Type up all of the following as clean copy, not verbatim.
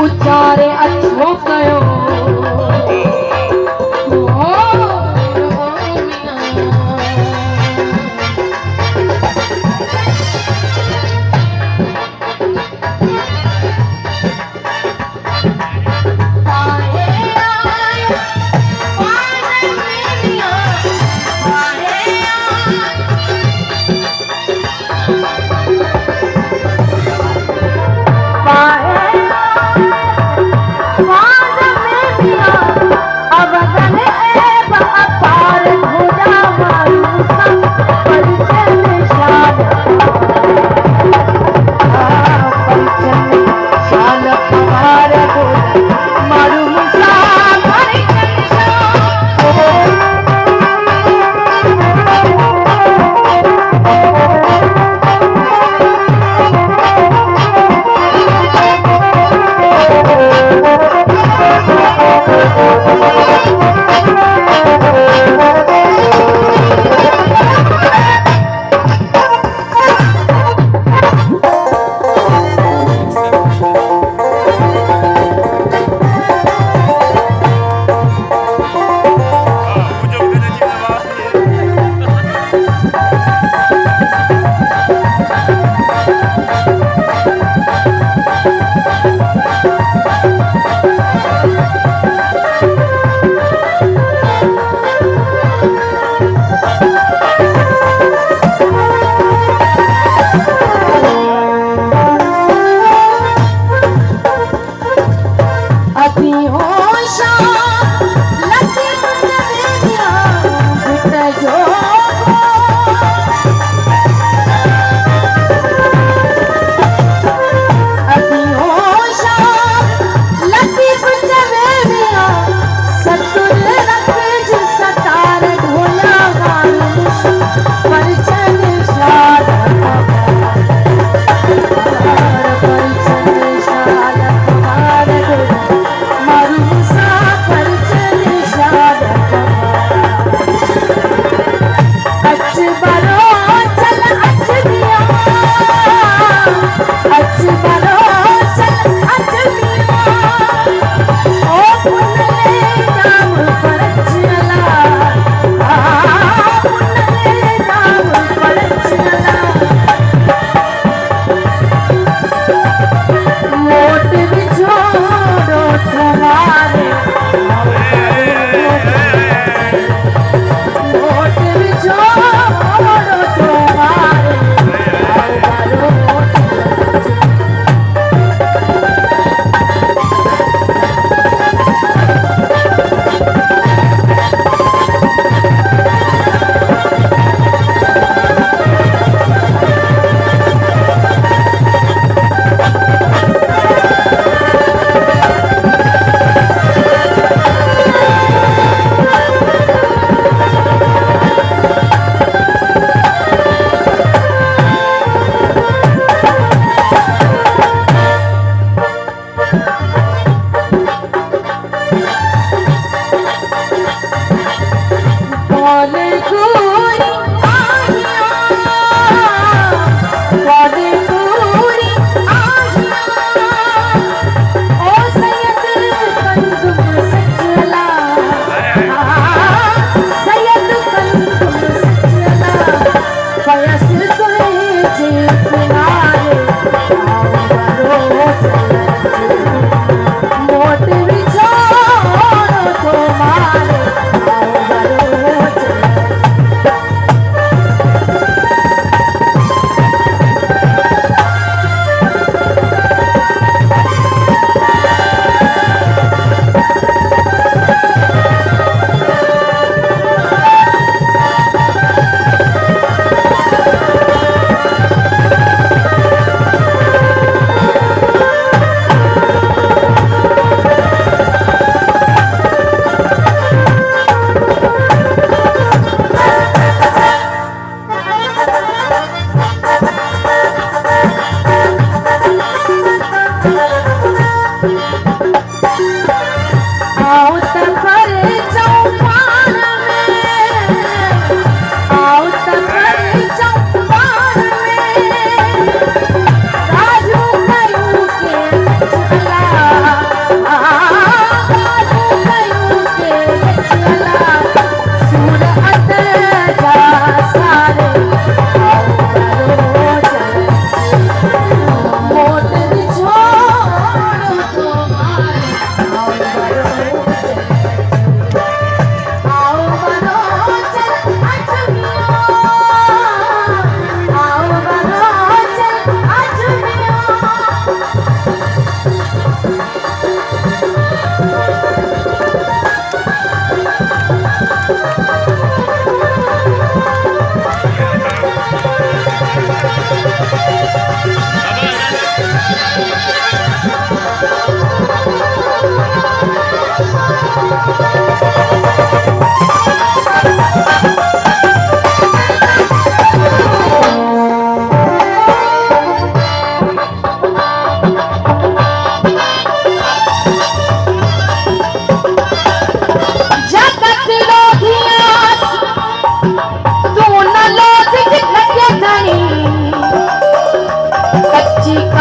उच्चारे अच्छो कयो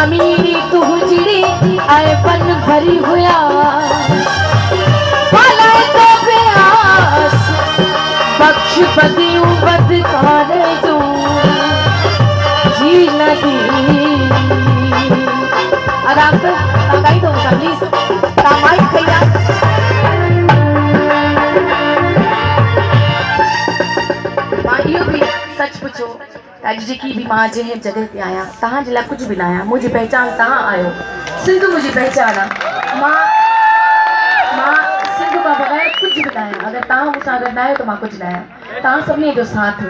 कमीनी तू हुजड़ी आए पन भरी हुआ भलाए तो प्यास बख्श बदियूं बदकार जो जी नदी आराम से तागाई दो प्लीज तामाई खैया मां भी सच पूछो अॼु जेकी बि मां जंहिं जॻह ते आहियां तव्हांजे लाइ कुझु बि न आहियां मुंहिंजी पहचान तव्हां आहियो सिंध मुंहिंजी पहचान आहे मां सिंध खां बग़ैर कुझु बि न आहियां अगरि तव्हां मूंसां गॾु न आहियो त मां कुझु न आहियां तव्हां सभिनी जो साथ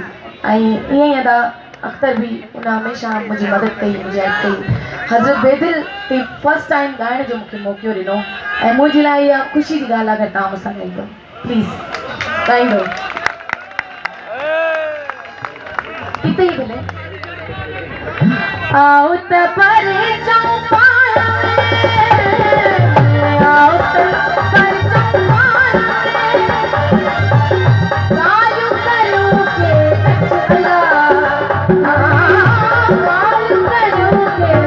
ऐं ईअं ई अदा अख़्तर बि उन हमेशह मुंहिंजी मदद कई मुंहिंजी हेल्प कई हज़रत बेदिल ते फर्स्ट टाइम ॻाइण जो मूंखे मौक़ो ॾिनो ऐं मुंहिंजे लाइ इहा ख़ुशी जी ॻाल्हि आहे अगरि तव्हां मूंसां ॻाईंदो प्लीज़ ॻाईंदो किते ही मिले आओ त परे जाऊं पाया आओ त परे जाऊं पाया कायू करूं के अचला कायू करूं के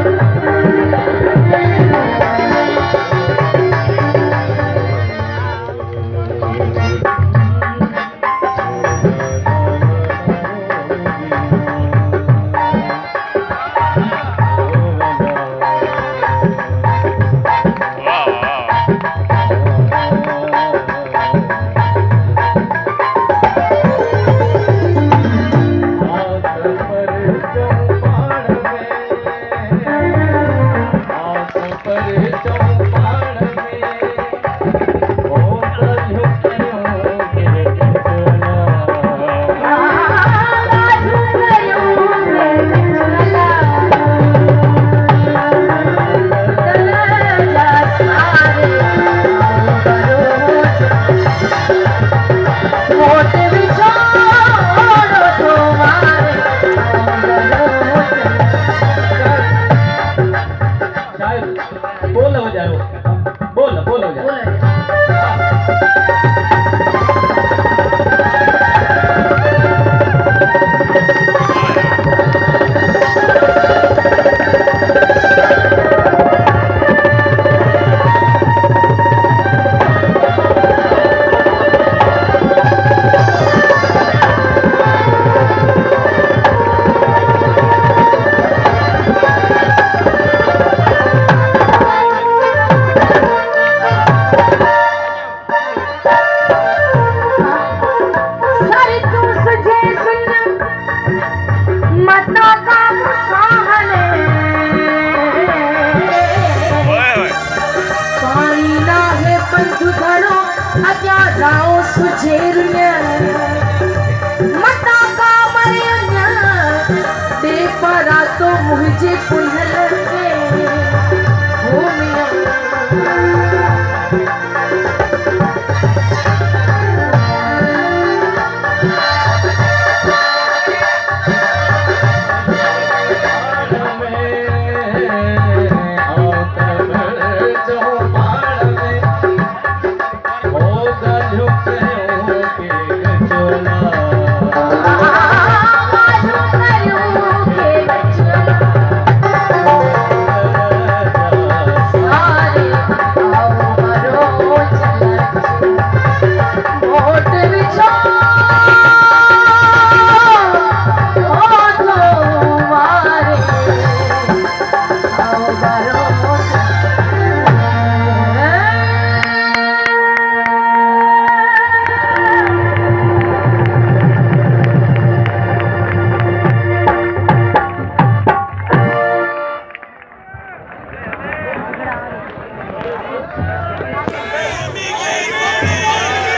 मुझे पुनः